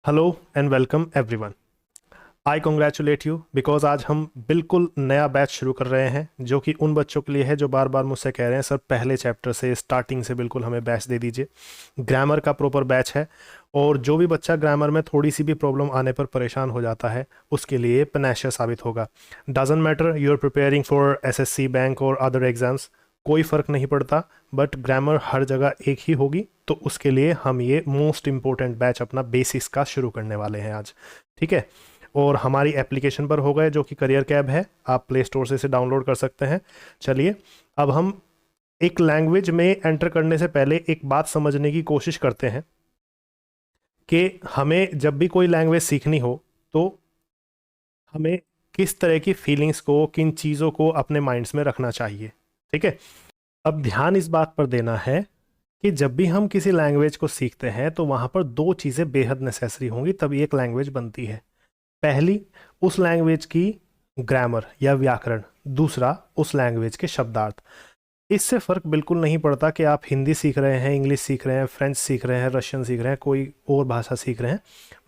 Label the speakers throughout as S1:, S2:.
S1: Hello and welcome everyone. I congratulate you because आज हम बिल्कुल नया बैच शुरू कर रहे हैं जो कि उन बच्चों के लिए है जो बार बार मुझसे कह रहे हैं सर पहले चैप्टर से स्टार्टिंग से बिल्कुल हमें बैच दे दीजिए। ग्रामर का प्रॉपर बैच है और जो भी बच्चा ग्रामर में थोड़ी सी भी प्रॉब्लम आने पर परेशान हो जाता है उसके लिए पनाश्य साबित होगा। Doesn't matter you are preparing for SSC bank और अदर एग्जाम्स, कोई फ़र्क नहीं पड़ता, बट ग्रामर हर जगह एक ही होगी। तो उसके लिए हम ये मोस्ट इम्पोर्टेंट बैच अपना बेसिक्स का शुरू करने वाले हैं आज। ठीक है, और हमारी एप्लीकेशन पर होगा जो कि करियर कैब है, आप प्ले स्टोर से इसे डाउनलोड कर सकते हैं। चलिए अब हम एक लैंग्वेज में एंटर करने से पहले एक बात समझने की कोशिश करते हैं कि हमें जब भी कोई लैंग्वेज सीखनी हो तो हमें किस तरह की फीलिंग्स को, किन चीज़ों को अपने माइंड्स में रखना चाहिए। ठीक है, अब ध्यान इस बात पर देना है कि जब भी हम किसी लैंग्वेज को सीखते हैं तो वहाँ पर दो चीज़ें बेहद नेसेसरी होंगी तभी एक लैंग्वेज बनती है। पहली, उस लैंग्वेज की ग्रामर या व्याकरण। दूसरा, उस लैंग्वेज के शब्दार्थ। इससे फ़र्क बिल्कुल नहीं पड़ता कि आप हिंदी सीख रहे हैं, इंग्लिश सीख रहे हैं, फ्रेंच सीख रहे हैं, रशियन सीख रहे हैं, कोई और भाषा सीख रहे हैं,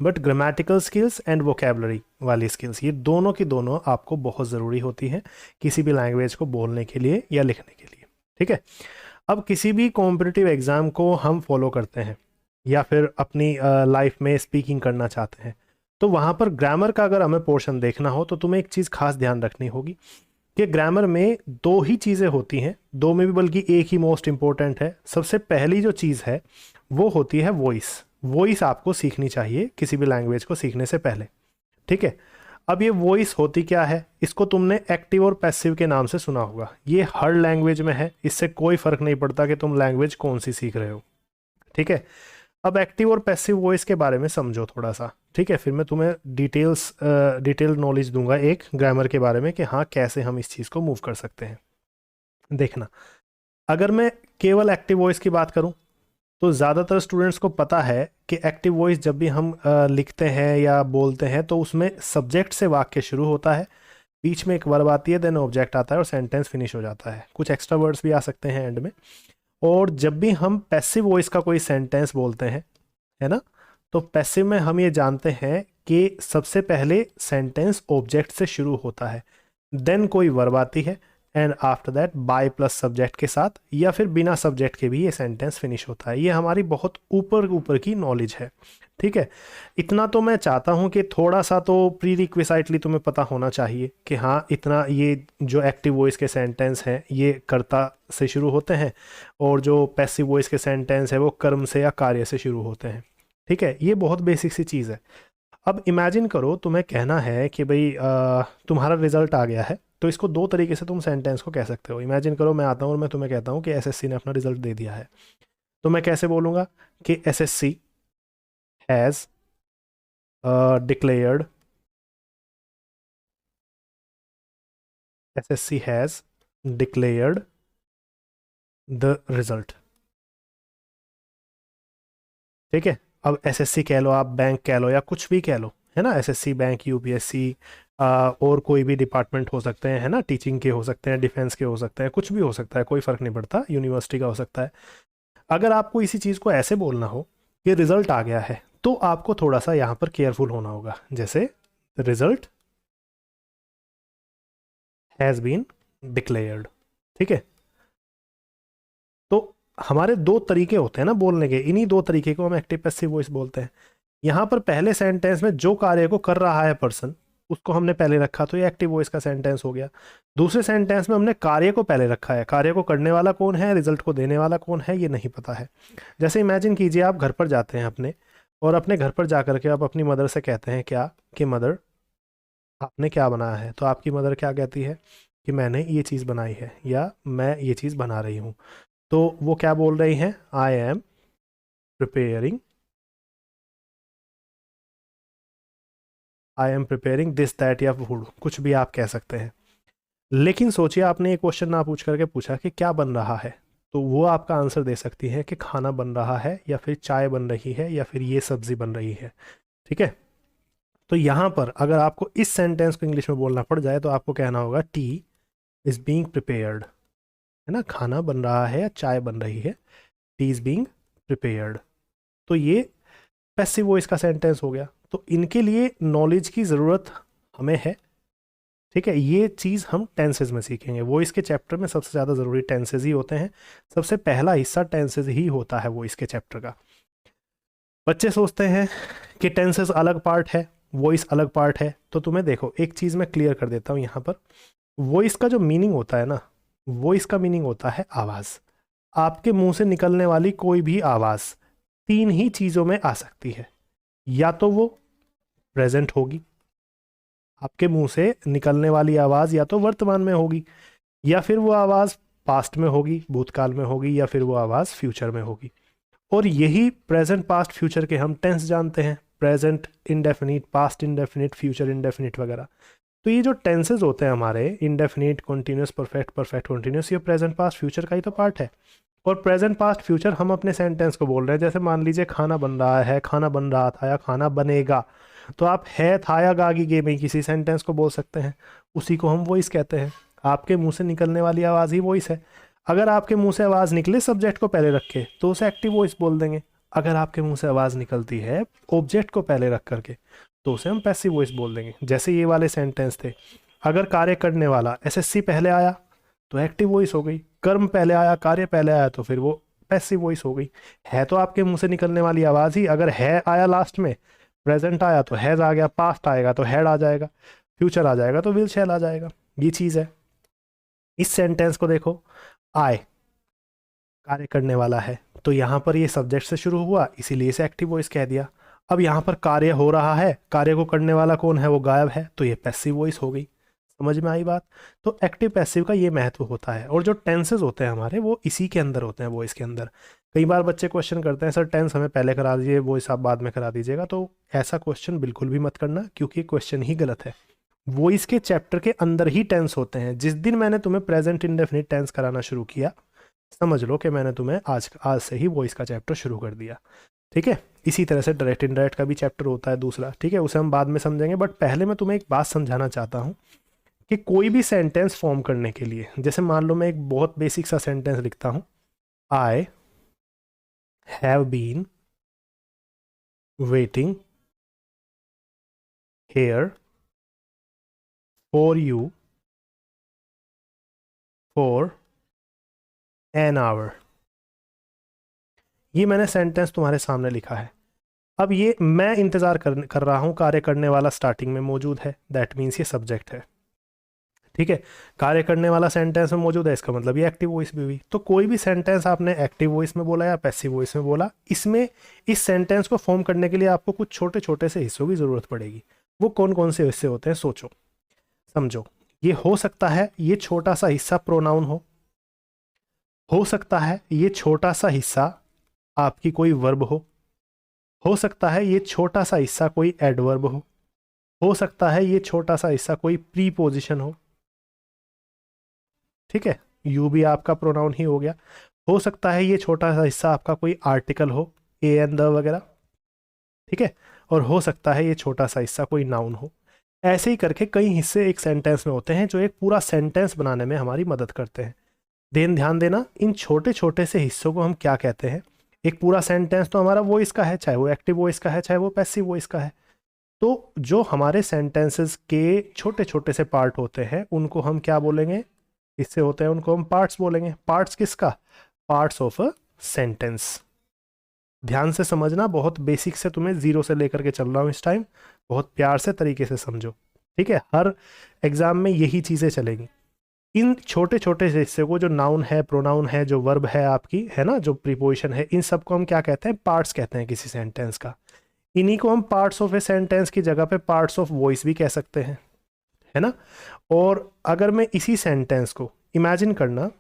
S1: but grammatical skills and vocabulary वाली स्किल्स ये दोनों की दोनों आपको बहुत ज़रूरी होती हैं किसी भी लैंग्वेज को बोलने के लिए या लिखने के लिए। ठीक है, अब किसी भी कॉम्पिटिटिव एग्ज़ाम को हम फॉलो करते हैं या फिर अपनी लाइफ में स्पीकिंग करना चाहते हैं तो वहाँ पर ग्रामर का अगर हमें पोर्शन देखना हो तो तुम्हें एक चीज़ खास ध्यान रखनी होगी कि ग्रामर में दो ही चीज़ें होती हैं, दो में भी बल्कि एक ही मोस्ट इंपॉर्टेंट है। सबसे पहली जो चीज़ है वो होती है वॉइस। वॉइस आपको सीखनी चाहिए किसी भी लैंग्वेज को सीखने से पहले। ठीक है, अब ये वॉइस होती क्या है, इसको तुमने एक्टिव और पैसिव के नाम से सुना होगा। ये हर लैंग्वेज में है, इससे कोई फ़र्क नहीं पड़ता कि तुम लैंग्वेज कौन सी सीख रहे हो। ठीक है, अब एक्टिव और पैसिव वॉइस के बारे में समझो थोड़ा सा। ठीक है, फिर मैं तुम्हें डिटेल नॉलेज दूंगा एक ग्रामर के बारे में कि हाँ कैसे हम इस चीज़ को मूव कर सकते हैं। देखना, अगर मैं केवल एक्टिव वॉइस की बात करूं तो ज़्यादातर स्टूडेंट्स को पता है कि एक्टिव वॉइस जब भी हम लिखते हैं या बोलते हैं तो उसमें सब्जेक्ट से वाक्य शुरू होता है, बीच में एक वर्ब आती है, देन ऑब्जेक्ट आता है और सेंटेंस फिनिश हो जाता है। कुछ एक्स्ट्रा वर्ड्स भी आ सकते हैं एंड में। और जब भी हम पैसिव वॉइस का कोई सेंटेंस बोलते हैं, है ना, तो पैसिव में हम ये जानते हैं कि सबसे पहले सेंटेंस ऑब्जेक्ट से शुरू होता है, देन कोई वर्ब आती है and after that bye plus subject के साथ या फिर बिना सब्जेक्ट के भी ये सेंटेंस फिनिश होता है। ये हमारी बहुत ऊपर ऊपर की नॉलेज है। ठीक है, इतना तो मैं चाहता हूँ कि थोड़ा सा तो प्री रिक्विसाइटली तुम्हें पता होना चाहिए कि हाँ इतना, ये जो एक्टिव वॉइस के सेंटेंस हैं ये कर्ता से शुरू होते हैं और जो पैसिव वॉइस के सेंटेंस है वो कर्म से या कार्य से शुरू होते हैं। ठीक है, ये बहुत बेसिक सी चीज़ है। अब इमेजिन करो तुम्हें कहना है कि भाई तुम्हारा रिजल्ट आ गया है, तो इसको दो तरीके से तुम सेंटेंस को कह सकते हो। इमेजिन करो मैं आता हूँ और मैं तुम्हें कहता हूँ कि एसएससी ने अपना रिजल्ट दे दिया है, तो मैं कैसे बोलूँगा कि SSC has declared, SSC has declared the result. ठीक है, अब एसएससी कह लो, आप बैंक कह लो या कुछ भी कह लो, है ना, एसएससी, बैंक, यूपीएससी, और कोई भी डिपार्टमेंट हो सकते हैं, है ना, टीचिंग के हो सकते हैं, डिफेंस के हो सकते हैं, कुछ भी हो सकता है, कोई फ़र्क नहीं पड़ता, यूनिवर्सिटी का हो सकता है। अगर आपको इसी चीज़ को ऐसे बोलना हो कि रिजल्ट आ गया है तो आपको थोड़ा सा यहाँ पर केयरफुल होना होगा, जैसे रिजल्ट हैज़ बीन डिक्लेयर्ड। ठीक है, तो हमारे दो तरीके होते हैं ना बोलने के, इन्हीं दो तरीके को हम एक्टिव पैसिव वॉइस बोलते हैं। यहाँ पर पहले सेंटेंस में जो कार्य को कर रहा है पर्सन उसको हमने पहले रखा तो ये एक्टिव वॉइस का सेंटेंस हो गया। दूसरे सेंटेंस में हमने कार्य को पहले रखा है, कार्य को करने वाला कौन है, रिजल्ट को देने वाला कौन है ये नहीं पता है। जैसे इमेजिन कीजिए आप घर पर जाते हैं अपने, और अपने घर पर जा करके आप अपनी मदर से कहते हैं क्या कि मदर आपने क्या बनाया है, तो आपकी मदर क्या कहती है कि मैंने ये चीज़ बनाई है या मैं ये चीज़ बना रही हूँ। तो वो क्या बोल रही हैं, I am preparing, I am preparing this that या फूड, कुछ भी आप कह सकते हैं। लेकिन सोचिए आपने एक क्वेश्चन ना पूछ करके पूछा कि क्या बन रहा है, तो वो आपका आंसर दे सकती है कि खाना बन रहा है या फिर चाय बन रही है या फिर ये सब्जी बन रही है। ठीक है, तो यहाँ पर अगर आपको इस सेंटेंस को इंग्लिश में बोलना पड़ जाए तो आपको कहना होगा टी इज बीइंग प्रिपेयर्ड, है ना, खाना बन रहा है या चाय बन रही है, टी इज बीइंग प्रिपेयर्ड। तो ये पैसिव वॉइस का सेंटेंस हो गया। तो इनके लिए नॉलेज की ज़रूरत हमें है, ठीक है। ये चीज़ हम टेंसेज में सीखेंगे। वॉइस के चैप्टर में सबसे ज़्यादा ज़रूरी टेंसेज ही होते हैं, सबसे पहला हिस्सा टेंसेज ही होता है वॉइस के चैप्टर का। बच्चे सोचते हैं कि टेंसेज अलग पार्ट है, वॉइस अलग पार्ट है। तो तुम्हें देखो एक चीज़ मैं क्लियर कर देता हूँ यहाँ पर। वॉइस का जो मीनिंग होता है ना, वॉइस का मीनिंग होता है आवाज़। आपके मुंह से निकलने वाली कोई भी आवाज़ तीन ही चीज़ों में आ सकती है। या तो वो प्रेजेंट होगी, आपके मुंह से निकलने वाली आवाज़ या तो वर्तमान में होगी, या फिर वो आवाज़ पास्ट में होगी, भूतकाल में होगी, या फिर वो आवाज़ फ्यूचर में होगी। और यही प्रेजेंट, पास्ट, फ्यूचर के हम टेंस जानते हैं, present indefinite, past indefinite, future indefinite वगैरह। तो ये जो टेंसेज होते हैं हमारे, indefinite, continuous, perfect, perfect continuous, ये प्रेजेंट, पास्ट, फ्यूचर का ही तो पार्ट है। और प्रेजेंट, पास्ट, फ्यूचर हम अपने सेंटेंस को बोल रहे हैं। जैसे मान लीजिए खाना बन रहा है, खाना बन रहा था, या खाना बनेगा, तो आप है, था या गागी गे में किसी सेंटेंस को बोल सकते हैं। उसी को हम वॉइस कहते हैं। आपके मुंह से निकलने वाली आवाज़ ही वॉइस है। अगर आपके मुंह से आवाज़ निकले सब्जेक्ट को पहले रख के, तो उसे एक्टिव वॉइस बोल देंगे। अगर आपके मुंह से आवाज़ निकलती है ऑब्जेक्ट को पहले रख करके, तो उसे हम पैसिव वॉइस बोल देंगे। जैसे ये वाले सेंटेंस थे, अगर कार्य करने वाला एसएससी पहले आया तो एक्टिव वॉइस हो गई, कर्म पहले आया, कार्य पहले आया, तो फिर वो पैसिव वॉइस हो गई। है तो आपके मुंह से निकलने वाली आवाज़ ही। अगर है आया लास्ट में, प्रेजेंट आया तो हैज़ आ गया, पास्ट आएगा तो हैड आ जाएगा, फ्यूचर आ जाएगा तो विल शैल आ जाएगा। ये चीज़ है। इस सेंटेंस को देखो, आए कार्य करने वाला है, तो यहाँ पर ये सब्जेक्ट से शुरू हुआ, इसीलिए इसे एक्टिव वॉइस कह दिया। अब यहाँ पर कार्य हो रहा है, कार्य को करने वाला कौन है, वो गायब है, तो ये पैसिव वॉइस हो गई। समझ में आई बात? तो एक्टिव पैसिव का ये महत्व होता है। और जो टेंसेज होते हैं हमारे, वो इसी के अंदर होते हैं, वॉइस के अंदर। कई बार बच्चे क्वेश्चन करते हैं, सर टेंस हमें पहले करा दीजिए, वॉइस आप बाद में करा दीजिएगा। तो ऐसा क्वेश्चन बिल्कुल भी मत करना, क्योंकि क्वेश्चन ही गलत है। वॉइस के चैप्टर के अंदर ही टेंस होते हैं। जिस दिन मैंने तुम्हें प्रेजेंट इंडेफिनिट टेंस कराना शुरू किया, समझ लो कि मैंने तुम्हें आज से ही वॉइस का चैप्टर शुरू कर दिया, ठीक है। इसी तरह से डायरेक्ट इनडायरेक्ट का भी चैप्टर होता है दूसरा, ठीक है, उसे हम बाद में समझेंगे। बट पहले मैं तुम्हें एक बात समझाना चाहता हूँ कि कोई भी सेंटेंस फॉर्म करने के लिए, जैसे मान लो मैं एक बहुत बेसिक सा सेंटेंस लिखता हूँ, I have been waiting here for you for an hour. ये मैंने सेंटेंस तुम्हारे सामने लिखा है। अब ये मैं इंतज़ार कर रहा हूँ, कार्य करने वाला स्टार्टिंग में मौजूद है, दैट मीन्स ये सब्जेक्ट है, ठीक है। कार्य करने वाला सेंटेंस में मौजूद है, इसका मतलब ये एक्टिव वॉइस भी हुई। तो कोई भी सेंटेंस आपने एक्टिव वॉइस में बोला या पैसिव वॉइस में बोला, इसमें इस सेंटेंस को फॉर्म करने के लिए आपको कुछ छोटे छोटे से हिस्सों की ज़रूरत पड़ेगी। वो कौन कौन से हिस्से होते हैं, सोचो समझो। ये हो सकता है ये छोटा सा हिस्सा प्रोनाउन हो सकता है ये छोटा सा हिस्सा आपकी कोई वर्ब हो सकता है ये छोटा सा हिस्सा कोई एडवर्ब हो सकता है ये छोटा सा हिस्सा कोई प्रीपोजिशन ठीक है, यू भी आपका प्रोनाउन ही हो गया। हो सकता है ये छोटा सा हिस्सा आपका कोई आर्टिकल हो, ए एंड द वगैरह, ठीक है। और हो सकता है ये छोटा सा हिस्सा कोई नाउन हो। ऐसे ही करके कई हिस्से एक सेंटेंस में होते हैं जो एक पूरा सेंटेंस बनाने में हमारी मदद करते हैं। ध्यान देना, इन छोटे छोटे से हिस्सों को हम क्या कहते हैं। एक पूरा सेंटेंस तो हमारा वॉइस का है, चाहे वो एक्टिव वॉइस का है चाहे वो पैसिव वॉइस का है। तो जो हमारे सेंटेंसेस के छोटे छोटे से पार्ट होते हैं उनको हम क्या बोलेंगे, हिस्से होते हैं उनको हम पार्ट्स बोलेंगे। पार्ट्स किसका, पार्ट्स ऑफ अ सेंटेंस। ध्यान से समझना, बहुत बेसिक से तुम्हें जीरो से लेकर के चल रहा हूँ इस टाइम, बहुत प्यार से तरीके से समझो, ठीक है। हर एग्जाम में यही चीज़ें चलेंगी। इन छोटे छोटे से हिस्से को, जो नाउन है, प्रोनाउन है, जो वर्ब है आपकी, है ना, जो प्रीपोजिशन है, इन सबको हम क्या कहते हैं, पार्ट्स कहते हैं किसी सेंटेंस का। इन्हीं को हम पार्ट्स ऑफ ए सेंटेंस की जगह पे पार्ट्स ऑफ वॉइस भी कह सकते हैं, है ना। और अगर मैं इसी सेंटेंस को, इमेजिन करना,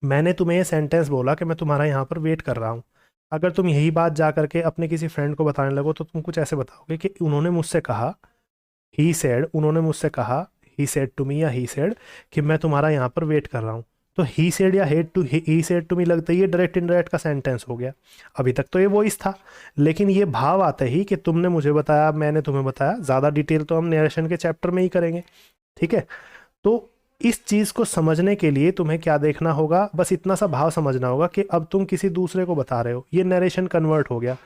S1: मैंने तुम्हें ये सेंटेंस बोला कि मैं तुम्हारा यहाँ पर वेट कर रहा हूँ। अगर तुम यही बात जा करके अपने किसी फ्रेंड को बताने लगो तो तुम कुछ ऐसे बताओगे कि उन्होंने मुझसे कहा, ही सेड, उन्होंने मुझसे कहा, ही सेड टू मी, या ही सेड कि मैं तुम्हारा यहाँ पर वेट कर रहा हूँ। तो ही सेड या ही सेड टू मी लगता है ये डायरेक्ट इनडायरेक्ट का सेंटेंस हो गया। अभी तक तो ये वॉइस था, लेकिन ये भाव आते ही कि तुमने मुझे बताया, मैंने तुम्हें बताया। ज़्यादा डिटेल तो हम नरेशन के चैप्टर में ही करेंगे, ठीक है। तो इस चीज़ को समझने के लिए तुम्हें क्या देखना होगा, बस इतना सा भाव समझना होगा कि अब तुम किसी दूसरे को बता रहे हो, ये नरेशन कन्वर्ट हो गया।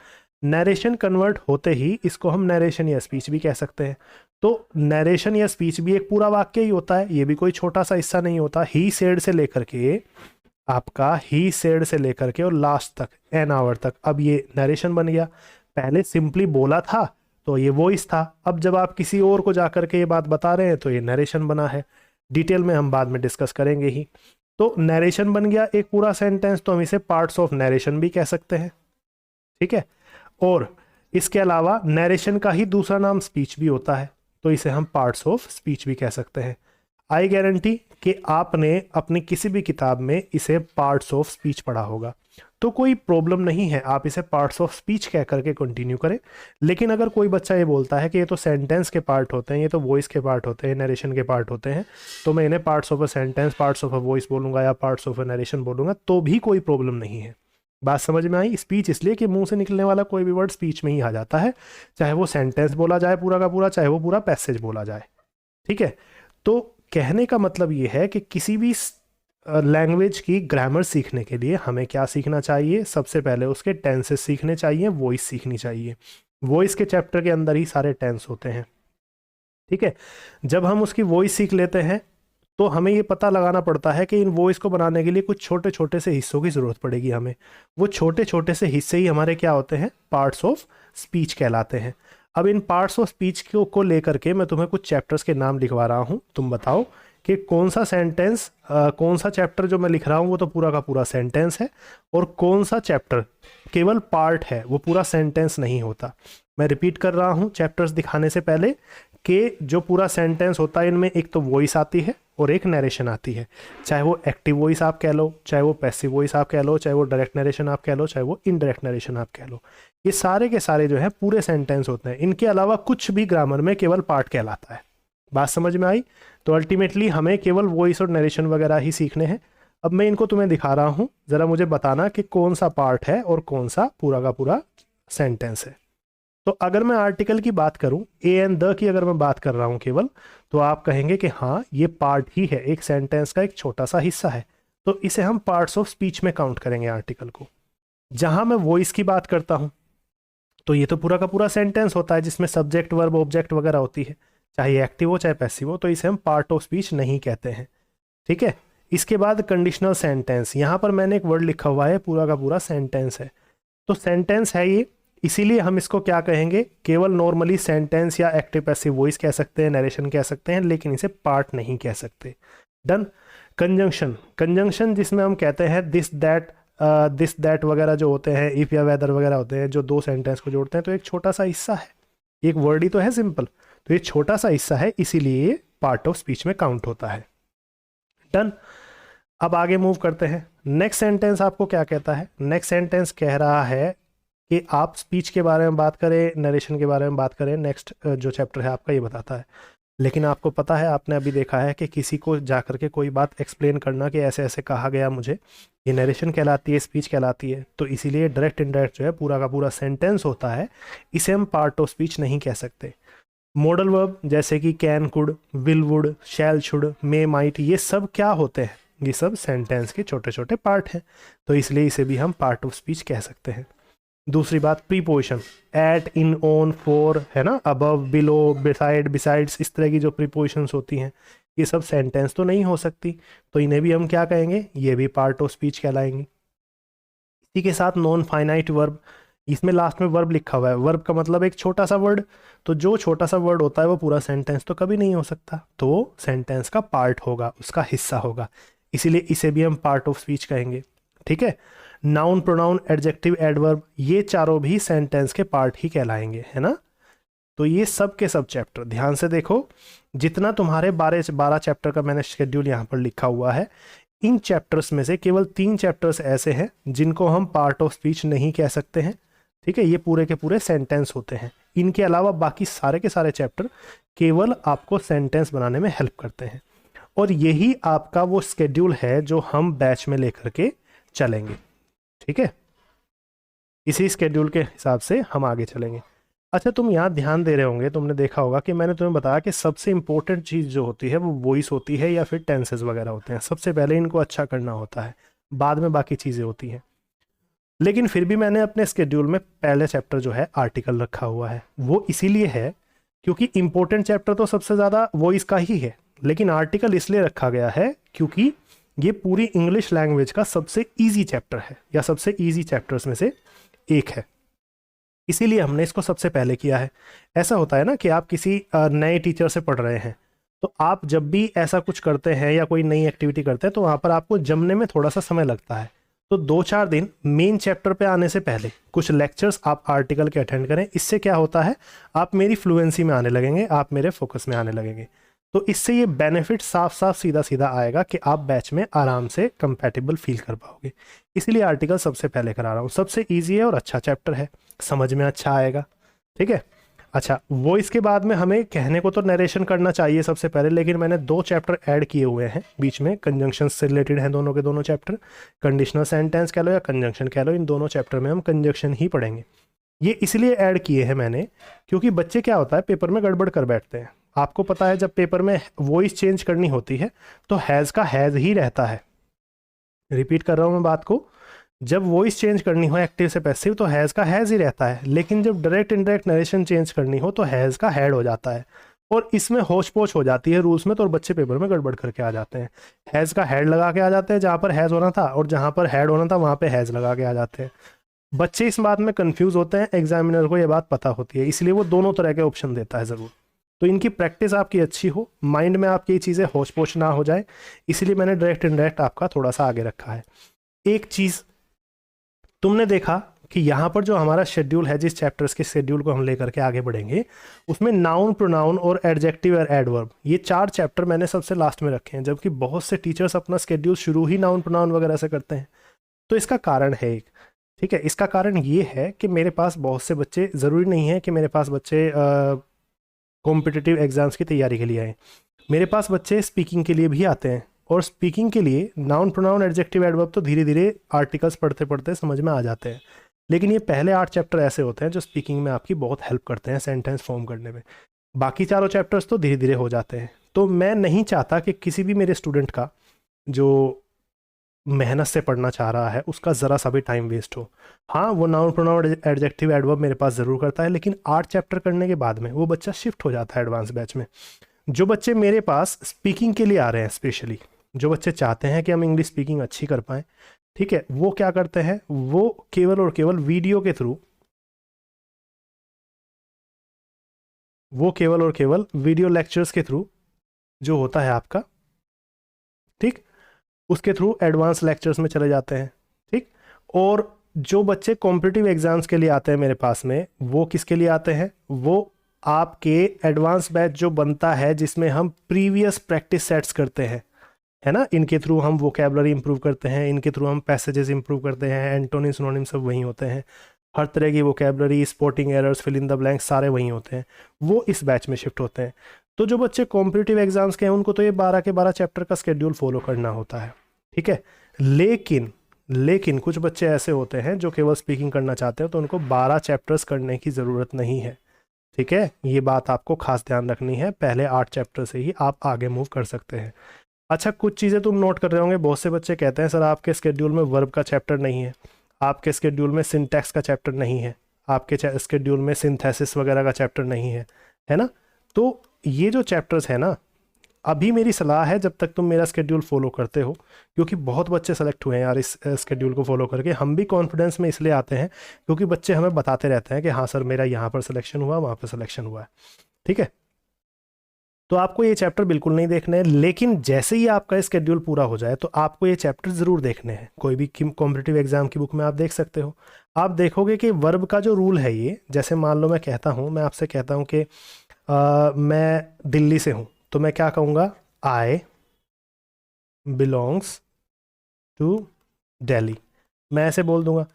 S1: नरेशन कन्वर्ट होते ही इसको हम नरेशन या स्पीच भी कह सकते हैं। तो नरेशन या स्पीच भी एक पूरा वाक्य ही होता है, ये भी कोई छोटा सा हिस्सा नहीं होता। ही सेड से लेकर के आपका ही सेड से लेकर के और लास्ट तक एन आवर तक, अब ये नरेशन बन गया। पहले सिंपली बोला था तो ये वॉइस था, अब जब आप किसी और को जाकर के ये बात बता रहे हैं तो ये नरेशन बना है। डिटेल में हम बाद में डिस्कस करेंगे ही। तो नरेशन बन गया एक पूरा सेंटेंस, तो हम इसे पार्ट्स ऑफ नरेशन भी कह सकते हैं, ठीक है। और इसके अलावा नरेशन का ही दूसरा नाम स्पीच भी होता है, तो इसे हम पार्ट्स ऑफ स्पीच भी कह सकते हैं। आई गारंटी कि आपने अपनी किसी भी किताब में इसे पार्ट्स ऑफ स्पीच पढ़ा होगा, तो कोई प्रॉब्लम नहीं है, आप इसे पार्ट्स ऑफ स्पीच कह करके कंटिन्यू करें। लेकिन अगर कोई बच्चा ये बोलता है कि ये तो सेंटेंस के पार्ट होते हैं, ये तो वॉइस के पार्ट होते हैं, नरेशन के पार्ट होते हैं, तो मैं इन्हें parts of a sentence, parts of a voice बोलूंगा या पार्ट्स ऑफ अ नरेशन बोलूंगा, तो भी कोई प्रॉब्लम नहीं है। बात समझ में आई? स्पीच इसलिए कि मुंह से निकलने वाला कोई भी वर्ड स्पीच में ही आ जाता है, चाहे वो सेंटेंस बोला जाए पूरा का पूरा, चाहे वो पूरा पैसेज बोला जाए, ठीक है। तो कहने का मतलब ये है कि किसी भी लैंग्वेज की ग्रामर सीखने के लिए हमें क्या सीखना चाहिए? सबसे पहले उसके टेंसेस सीखने चाहिए, वॉइस सीखनी चाहिए। वॉइस के चैप्टर के अंदर ही सारे टेंस होते हैं, ठीक है। जब हम उसकी वॉइस सीख लेते हैं तो हमें ये पता लगाना पड़ता है कि इन वॉइस को बनाने के लिए कुछ छोटे छोटे से हिस्सों की ज़रूरत पड़ेगी हमें। वो छोटे छोटे से हिस्से ही हमारे क्या होते हैं? पार्ट्स ऑफ स्पीच कहलाते हैं। अब इन पार्ट्स ऑफ स्पीच को लेकर के मैं तुम्हें कुछ चैप्टर्स के नाम लिखवा रहा हूँ, तुम बताओ कि कौन सा सेंटेंस, कौन सा चैप्टर जो मैं लिख रहा हूँ वो तो पूरा का पूरा सेंटेंस है, और कौन सा चैप्टर केवल पार्ट है, वो पूरा सेंटेंस नहीं होता। मैं रिपीट कर रहा हूँ चैप्टर्स दिखाने से पहले कि जो पूरा सेंटेंस होता है इनमें एक तो वॉइस आती है और एक नरेशन आती है, चाहे वो एक्टिव वॉइस आप कह लो, चाहे वो पैसिव वॉइस आप कह लो, चाहे वो डायरेक्ट नरेशन आप कह लो, चाहे वो इनडायरेक्ट नरेशन आप कह लो। ये सारे के सारे जो है पूरे सेंटेंस होते हैं, इनके अलावा कुछ भी ग्रामर में केवल पार्ट कहलाता है। बात समझ में आई? तो अल्टीमेटली हमें केवल वॉइस और नरेशन वगैरह ही सीखने हैं। अब मैं इनको तुम्हें दिखा रहा हूँ, ज़रा मुझे बताना कि कौन सा पार्ट है और कौन सा पूरा का पूरा सेंटेंस है। तो अगर मैं आर्टिकल की बात करूं, ए एंड द की अगर मैं बात कर रहा हूं केवल, तो आप कहेंगे कि हाँ ये पार्ट ही है, एक सेंटेंस का एक छोटा सा हिस्सा है, तो इसे हम पार्ट्स ऑफ स्पीच में काउंट करेंगे आर्टिकल को। जहां मैं वॉइस की बात करता हूं तो ये तो पूरा का पूरा सेंटेंस होता है जिसमें सब्जेक्ट वर्ब ऑब्जेक्ट वगैरह होती है, चाहे एक्टिव हो चाहे पैसिव हो, तो इसे हम पार्ट ऑफ स्पीच नहीं कहते हैं, ठीक है। इसके बाद कंडीशनल सेंटेंस, यहाँ पर मैंने एक वर्ड लिखा हुआ है, पूरा का पूरा सेंटेंस है, तो सेंटेंस है ये, इसीलिए हम इसको क्या कहेंगे? केवल नॉर्मली सेंटेंस या एक्टिव पैसिव वॉइस कह सकते हैं, नरेशन कह सकते हैं, लेकिन इसे पार्ट नहीं कह सकते। डन। कंजंक्शन, कंजंक्शन जिसमें हम कहते हैं दिस दैट वगैरह जो होते हैं, इफ या वेदर वगैरह होते हैं, जो दो सेंटेंस को जोड़ते हैं, तो एक छोटा सा हिस्सा है, एक वर्ड ही तो है सिंपल, तो ये छोटा सा हिस्सा है, इसीलिए ये पार्ट ऑफ स्पीच में काउंट होता है। डन। अब आगे मूव करते हैं। नेक्स्ट सेंटेंस आपको क्या कहता है? नेक्स्ट सेंटेंस कह रहा है कि आप स्पीच के बारे में बात करें, नरेशन के बारे में बात करें, नेक्स्ट जो चैप्टर है आपका ये बताता है। लेकिन आपको पता है, आपने अभी देखा है कि किसी को जाकर के कोई बात एक्सप्लेन करना कि ऐसे ऐसे कहा गया मुझे, ये नरेशन कहलाती है, स्पीच कहलाती है, तो इसीलिए डायरेक्ट इनडायरेक्ट जो है पूरा का पूरा सेंटेंस होता है, इसे हम पार्ट ऑफ स्पीच नहीं कह सकते। मॉडल वर्ब जैसे कि can, could, will, would, shall, should, may, might, ये सब क्या होते हैं? ये सब सेंटेंस के छोटे छोटे पार्ट हैं, तो इसलिए इसे भी हम पार्ट ऑफ स्पीच कह सकते हैं। दूसरी बात, preposition, at, in, on, for, है ना, अबव, बिलो, बिसाइड, बिसाइड्स, इस तरह की जो प्रीपोजिशंस होती हैं, ये सब सेंटेंस तो नहीं हो सकती, तो इन्हें भी हम क्या कहेंगे? ये भी पार्ट ऑफ स्पीच कहलाएंगे। इसी के साथ नॉन फाइनाइट वर्ब, इसमें लास्ट में वर्ब लिखा हुआ है, वर्ब का मतलब एक छोटा सा वर्ड, तो जो छोटा सा वर्ड होता है वो पूरा सेंटेंस तो कभी नहीं हो सकता, तो वो सेंटेंस का पार्ट होगा, उसका हिस्सा होगा, इसीलिए इसे भी हम पार्ट ऑफ स्पीच कहेंगे, ठीक है। नाउन, प्रोनाउन, एडजेक्टिव, एडवर्ब, ये चारों भी सेंटेंस के पार्ट ही कहलाएंगे, है ना। तो ये सब के सब चैप्टर ध्यान से देखो, जितना तुम्हारे 12 चैप्टर का मैंने शेड्यूल यहाँ पर लिखा हुआ है, इन चैप्टर्स में से केवल 3 चैप्टर्स ऐसे हैं जिनको हम पार्ट ऑफ स्पीच नहीं कह सकते हैं, ठीक है। ये पूरे के पूरे सेंटेंस होते हैं, इनके अलावा बाकी सारे के सारे चैप्टर केवल आपको सेंटेंस बनाने में हेल्प करते हैं, और यही आपका वो स्केड्यूल है जो हम बैच में लेकर के चलेंगे, ठीक है। इसी स्केड्यूल के हिसाब से हम आगे चलेंगे। अच्छा, तुम यहाँ ध्यान दे रहे होंगे, तुमने देखा होगा कि मैंने तुम्हें बताया कि सबसे इंपॉर्टेंट चीज़ जो होती है वो वॉइस होती है या फिर टेंसेस वगैरह होते हैं। सबसे पहले इनको अच्छा करना होता है, बाद में बाकी चीज़ें होती हैं। लेकिन फिर भी मैंने अपने स्केड्यूल में पहले चैप्टर जो है आर्टिकल रखा हुआ है। वो इसीलिए है क्योंकि इंपॉर्टेंट चैप्टर तो सबसे ज़्यादा वो इसका ही है, लेकिन आर्टिकल इसलिए रखा गया है क्योंकि ये पूरी इंग्लिश लैंग्वेज का सबसे ईजी चैप्टर है, या सबसे ईजी चैप्टर्स में से एक है, इसीलिए हमने इसको सबसे पहले किया है। ऐसा होता है ना कि आप किसी नए टीचर से पढ़ रहे हैं, तो आप जब भी ऐसा कुछ करते हैं या कोई नई एक्टिविटी करते हैं तो वहाँ पर आपको जमने में थोड़ा सा समय लगता है। तो 2-4 दिन मेन चैप्टर पे आने से पहले कुछ लेक्चर्स आप आर्टिकल के अटेंड करें। इससे क्या होता है, आप मेरी फ्लुएंसी में आने लगेंगे, आप मेरे फोकस में आने लगेंगे। तो इससे ये बेनिफिट साफ साफ सीधा सीधा आएगा कि आप बैच में आराम से कंपैटिबल फील कर पाओगे। इसलिए आर्टिकल सबसे पहले करा रहा हूँ। सबसे ईजी है और अच्छा चैप्टर है, समझ में अच्छा आएगा। ठीक है, अच्छा वो इसके बाद में हमें कहने को तो नरेशन करना चाहिए सबसे पहले, लेकिन मैंने 2 चैप्टर ऐड किए हुए हैं बीच में, कंजंक्शन से रिलेटेड हैं दोनों के दोनों चैप्टर। कंडीशनल सेंटेंस कह लो या कंजंक्शन कह लो, इन दोनों चैप्टर में हम कंजंक्शन ही पढ़ेंगे। ये इसलिए ऐड किए हैं मैंने क्योंकि बच्चे क्या होता है पेपर में गड़बड़ कर बैठते हैं। आपको पता है जब पेपर में वॉइस चेंज करनी होती है तो हैज़ का हैज़ ही रहता है। रिपीट कर रहा हूँ मैं बात को, जब वॉइस चेंज करनी हो एक्टिव से पैसिव तो हैज़ का हैज़ ही रहता है, लेकिन जब डायरेक्ट इनडायरेक्ट नरेशन चेंज करनी हो तो हैज़ का हैड हो जाता है, और इसमें होच पोच हो जाती है रूल्स में, तो और बच्चे पेपर में गड़बड़ करके आ जाते हैं। हैज़ का हैड लगा के आ जाते हैं जहाँ पर हैज़ होना था, और जहाँ पर हैड होना था वहाँ पे हैज़ लगा के आ जाते हैं। बच्चे इस बात में कंफ्यूज होते हैं, एग्जामिनर को ये बात पता होती है, इसलिए वो दोनों तरह के ऑप्शन देता है ज़रूर। तो इनकी प्रैक्टिस आपकी अच्छी हो, माइंड में आपकी ये चीज़ें होच पोच ना हो जाए, इसलिए मैंने डायरेक्ट इनडायरेक्ट आपका थोड़ा सा आगे रखा है। एक चीज़ तुमने देखा कि यहाँ पर जो हमारा शेड्यूल है, जिस चैप्टर्स के शेड्यूल को हम लेकर के आगे बढ़ेंगे, उसमें नाउन, प्रोनाउन और एडजेक्टिव और एडवर्ब, ये 4 चैप्टर मैंने सबसे लास्ट में रखे हैं, जबकि बहुत से टीचर्स अपना शेड्यूल शुरू ही नाउन, प्रोनाउन वगैरह से करते हैं। तो इसका कारण है एक, ठीक है, इसका कारण ये है कि मेरे पास बहुत से बच्चे, ज़रूरी नहीं है कि मेरे पास बच्चे कॉम्पिटिटिव एग्ज़ाम्स की तैयारी के लिए आए, मेरे पास बच्चे स्पीकिंग के लिए भी आते हैं, और स्पीकिंग के लिए नाउन, प्रोनाउन, एडजेक्टिव, एडवर्ब तो धीरे धीरे आर्टिकल्स पढ़ते पढ़ते समझ में आ जाते हैं, लेकिन ये पहले 8 चैप्टर ऐसे होते हैं जो स्पीकिंग में आपकी बहुत हेल्प करते हैं सेंटेंस फॉर्म करने में। बाकी चारों चैप्टर्स तो धीरे धीरे हो जाते हैं। तो मैं नहीं चाहता कि किसी भी मेरे स्टूडेंट का जो मेहनत से पढ़ना चाह रहा है उसका ज़रा सा भी टाइम वेस्ट हो। हाँ, वो नाउन, प्रोनाउन, एडजेक्टिव, एडवर्ब मेरे पास ज़रूर करता है, लेकिन 8 चैप्टर करने के बाद में वो बच्चा शिफ्ट हो जाता है एडवांस बैच में। जो बच्चे मेरे पास स्पीकिंग के लिए आ रहे हैं, स्पेशली जो बच्चे चाहते हैं कि हम इंग्लिश स्पीकिंग अच्छी कर पाएँ, ठीक है, वो क्या करते हैं, वो केवल और केवल वीडियो के थ्रू, वो केवल और केवल वीडियो लेक्चर्स के थ्रू जो होता है आपका, ठीक, उसके थ्रू एडवांस लेक्चर्स में चले जाते हैं। ठीक, और जो बच्चे कॉम्पिटिटिव एग्जाम्स के लिए आते हैं मेरे पास में, वो किसके लिए आते हैं, वो आपके एडवांस बैच जो बनता है जिसमें हम प्रीवियस प्रैक्टिस सेट्स करते हैं, है ना, इनके थ्रू हम वोकैबुलरी इंप्रूव करते हैं, इनके थ्रू हम पैसेजेस इंप्रूव करते हैं, एंटोनिम, सिनोनिम सब वहीं होते हैं, हर तरह की vocabulary, spotting errors, fill in the blank सारे वहीं होते हैं, वो इस बैच में शिफ्ट होते हैं। तो जो बच्चे कॉम्पिटिटिव एग्जाम्स के हैं उनको तो ये 12 के 12 चैप्टर का स्केड्यूल फॉलो करना होता है, ठीक है, लेकिन कुछ बच्चे ऐसे होते हैं जो केवल स्पीकिंग करना चाहते हैं, तो उनको 12 चैप्टर्स करने की ज़रूरत नहीं है। ठीक है, ये बात आपको खास ध्यान रखनी है, पहले 8 चैप्टर से ही आप आगे मूव कर सकते हैं। अच्छा, कुछ चीज़ें तुम नोट कर रहे होंगे, बहुत से बच्चे कहते हैं सर आपके स्केड्यूल में वर्ब का चैप्टर नहीं है, आपके स्केड्यूल में सिंटैक्स का चैप्टर नहीं है, आपके स्केड्यूल में सिंथेसिस वगैरह का चैप्टर नहीं है ना। तो ये जो चैप्टर्स है ना, अभी मेरी सलाह है जब तक तुम मेरा स्केड्यूल फॉलो करते हो, क्योंकि बहुत बच्चे सेलेक्ट हुए हैं यार इस स्केड्यूल को फॉलो करके, हम भी कॉन्फिडेंस में इसलिए आते हैं क्योंकि बच्चे हमें बताते रहते हैं कि हाँ सर मेरा यहाँ पर सिलेक्शन हुआ, वहाँ पर सिलेक्शन हुआ है। ठीक है, तो आपको ये चैप्टर बिल्कुल नहीं देखने हैं, लेकिन जैसे ही आपका स्केड्यूल पूरा हो जाए तो आपको ये चैप्टर ज़रूर देखने हैं। कोई भी कॉम्पिटिटिव एग्जाम की बुक में आप देख सकते हो, आप देखोगे कि वर्ब का जो रूल है ये, जैसे मान लो मैं कहता हूँ, मैं आपसे कहता हूँ कि मैं दिल्ली से हूँ, तो मैं क्या कहूँगा, आई बिलोंग्स टू दिल्ली, मैं ऐसे बोल दूंगा।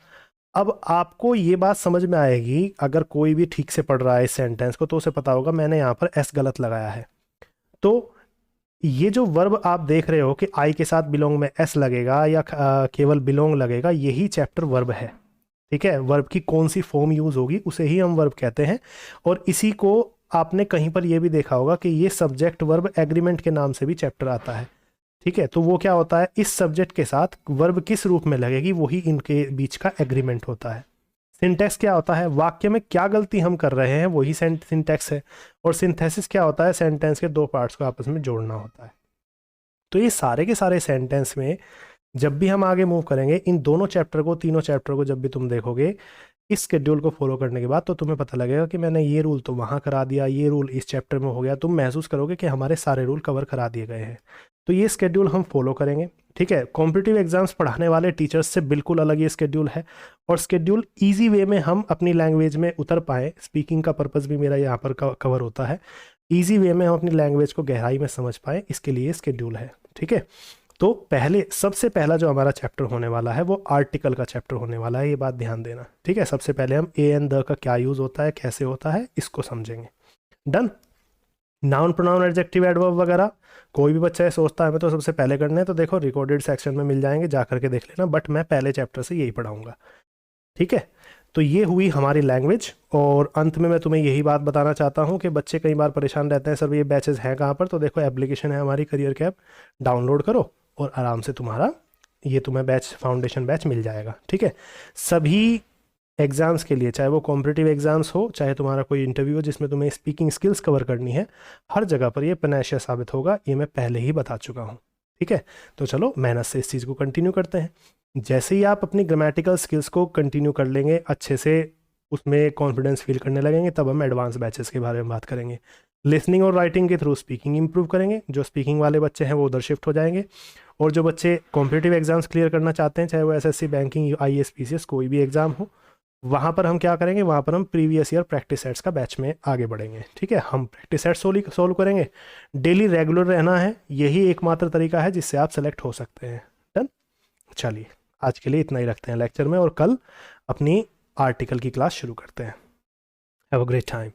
S1: अब आपको ये बात समझ में आएगी, अगर कोई भी ठीक से पढ़ रहा है इस सेंटेंस को तो उसे पता होगा मैंने यहाँ पर एस गलत लगाया है। तो ये जो वर्ब आप देख रहे हो कि आई के साथ बिलोंग में एस लगेगा या केवल बिलोंग लगेगा, यही चैप्टर वर्ब है। ठीक है, वर्ब की कौन सी फॉर्म यूज़ होगी उसे ही हम वर्ब कहते हैं, और इसी को आपने कहीं पर यह भी देखा होगा कि ये सब्जेक्ट वर्ब एग्रीमेंट के नाम से भी चैप्टर आता है। ठीक है, तो वो क्या होता है, इस सब्जेक्ट के साथ वर्ब किस रूप में लगेगी वही इनके बीच का एग्रीमेंट होता है। सिंटैक्स क्या होता है, वाक्य में क्या गलती हम कर रहे हैं वही सिंटैक्स है। और सिंथेसिस क्या होता है, सेंटेंस के दो पार्ट्स को आपस में जोड़ना होता है। तो ये सारे के सारे सेंटेंस में जब भी हम आगे मूव करेंगे, इन दोनों चैप्टर को, तीनों चैप्टर को जब भी तुम देखोगे इस शेड्यूल को फॉलो करने के बाद, तो तुम्हें पता लगेगा कि मैंने ये रूल तो वहाँ करा दिया, ये रूल इस चैप्टर में हो गया, तुम महसूस करोगे कि हमारे सारे रूल कवर करा दिए गए हैं। तो ये स्केड्यूल हम फॉलो करेंगे। ठीक है, कॉम्पिटिटिव एग्जाम्स पढ़ाने वाले टीचर्स से बिल्कुल अलग ये स्केड्यूल है, और स्केड्यूल ईजी वे में हम अपनी लैंग्वेज में उतर पाएँ, स्पीकिंग का पर्पज़ भी मेरा यहाँ पर कवर होता है, ईजी वे में हम अपनी लैंग्वेज को गहराई में समझ पाएँ, इसके लिए स्केड्यूल है। ठीक है, तो पहले सबसे पहला जो हमारा चैप्टर होने वाला है वो आर्टिकल का चैप्टर होने वाला है, ये बात ध्यान देना। ठीक है, सबसे पहले हम ए एंड द का क्या यूज़ होता है, कैसे होता है, इसको समझेंगे। Done. Noun pronoun adjective adverb वगैरह कोई भी बच्चा ये सोचता है हमें तो सबसे पहले करने हैं, तो देखो रिकॉर्डेड सेक्शन में मिल जाएंगे, जा करके देख लेना, बट मैं पहले चैप्टर से यही पढ़ाऊंगा। ठीक है, तो ये हुई हमारी लैंग्वेज। और अंत में मैं तुम्हें यही बात बताना चाहता हूँ कि बच्चे कई बार परेशान रहते हैं, सर ये बैचेस हैं कहाँ पर, तो देखो एप्लीकेशन है हमारी करियर कैप, डाउनलोड करो और आराम से तुम्हारा ये तुम्हें बैच, फाउंडेशन बैच मिल जाएगा। ठीक है, सभी एग्ज़ाम्स के लिए, चाहे वो कॉम्पिटिटिव एग्ज़ाम्स हो, चाहे तुम्हारा कोई इंटरव्यू हो जिसमें तुम्हें स्पीकिंग स्किल्स कवर करनी है, हर जगह पर ये पनाशिया साबित होगा, ये मैं पहले ही बता चुका हूँ। ठीक है, तो चलो मेहनत से इस चीज़ को कंटिन्यू करते हैं। जैसे ही आप अपनी ग्रामेटिकल स्किल्स को कंटिन्यू कर लेंगे अच्छे से, उसमें कॉन्फिडेंस फील करने लगेंगे, तब हम एडवांस बैचेस के बारे में बात करेंगे। लिसनिंग और राइटिंग के थ्रू स्पीकिंग इंप्रूव करेंगे, जो स्पीकिंग वाले बच्चे हैं वो उधर शिफ्ट हो जाएंगे, और जो बच्चे कॉम्पिटिटिव एग्जाम्स क्लियर करना चाहते हैं, चाहे वो एसएससी, बैंकिंग, आईएएस, पीसीएस कोई भी एग्जाम हो, वहाँ पर हम क्या करेंगे, वहाँ पर हम प्रीवियस ईयर प्रैक्टिस सेट्स का बैच में आगे बढ़ेंगे। ठीक है, हम प्रैक्टिस सेट सोल्व करेंगे, डेली रेगुलर रहना है, यही एकमात्र तरीका है जिससे आप सेलेक्ट हो सकते हैं। डन। चलिए आज के लिए इतना ही रखते हैं लेक्चर में, और कल अपनी आर्टिकल की क्लास शुरू करते हैं। Have a great time.